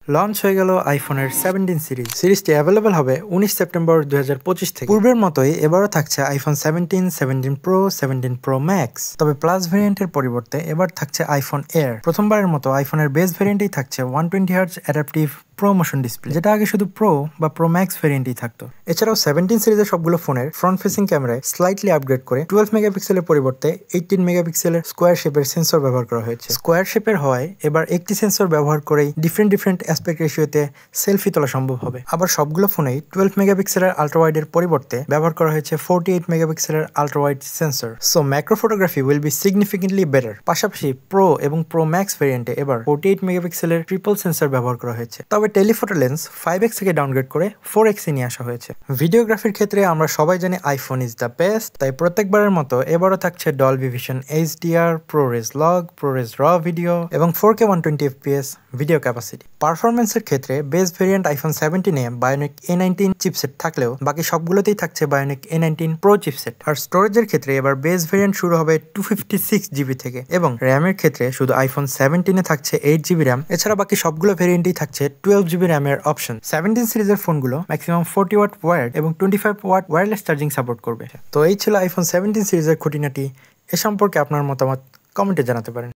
Launch হয়ে গেল আইফোনের 17 সিরিজ। সিরিজটি অ্যাভেলেবল হবে 19 সেপ্টেম্বর 2025 থেকে। পূর্বের মতোই এবারও থাকছে আইফোন 17, 17 প্রো, 17 প্রো ম্যাক্স। তবে প্লাস ভেরিয়েন্টের পরিবর্তে এবার থাকছে আইফোন এয়ার। প্রথমবারের মতো আইফোনের বেস ভেরিয়েন্টেই থাকছে 120 Hz adaptive pro motion display, যেটা আগে শুধু প্রো বা প্রো ম্যাক্স ভেরিয়েন্টই থাকতো। এছাড়াও 17 সিরিজের সবগুলো ফোনের ফ্রন্ট ফেসিং ক্যামেরায় স্লাইটলি আপগ্রেড করে 12 মেগাপিক্সেলের পরিবর্তে 18 মেগাপিক্সেলের স্কোয়ার শেপের সেন্সর ব্যবহার করা হয়েছে। স্কোয়ার শেপের হওয়ায় এবার একটি সেন্সর ব্যবহার করেই ডিফারেন্ট অ্যাসপেক্ট রেশিওতে সেলফি তোলা সম্ভব হবে। আবার সবগুলো ফোনেই 12 মেগাপিক্সেলের আল্ট্রাওয়াইডের পরিবর্তে ব্যবহার করা হয়েছে 48 মেগাপিক্সেলের ultrawide sensor. So macro photography will be significantly better. পাশাপাশি প্রো এবং প্রো ম্যাক্স ভেরিয়েন্টে এবার 48 মেগাপিক্সেলের ট্রিপল সেন্সর ব্যবহার করা হয়েছে। তবে টেলিফোটো লেন্স 5x থেকে ডাউনগ্রেড করে 4x এ নিয়ে আসা হয়েছে। ভিডিওগ্রাফির ক্ষেত্রে আমরা সবাই জানি আইফোন ইজ দ্য বেস্ট, তাই প্রত্যেকবারের মতো এবারও থাকছে ডলবি ভিশন HDR, প্রোরেস লগ, প্রোরেস র ভিডিও এবং 4K 120fps ভিডিও ক্যাপাসিটি। পারফরমেন্সের ক্ষেত্রে বেস ভেরিয়েন্ট আইফোন 17 এ বায়োনিক A19 চিপসেট থাকলেও বাকি সবগুলোতেই থাকছে বায়োনিক A19 প্রো চিপসেট। আর স্টোরেজের ক্ষেত্রে এবার বেস ভেরিয়েন্ট শুরু হবে 256GB থেকে এবং র্যামের ক্ষেত্রে শুধু আইফোন 17 এ থাকছে 8GB র্যাম। এছাড়া বাকি সবগুলো ভেরিয়েন্টই থাকছে 12GB র্যামের অপশন। 17 সিরিজের ফোনগুলো ম্যাক্সিমাম 40W ওয়্যার্ড এবং 25W ওয়্যারলেস চার্জিং সাপোর্ট করবে। তো এই ছিল আইফোন 17 সিরিজের খুঁটিনাটি। এ সম্পর্কে আপনার মতামত কমেন্টে জানাতে পারেন।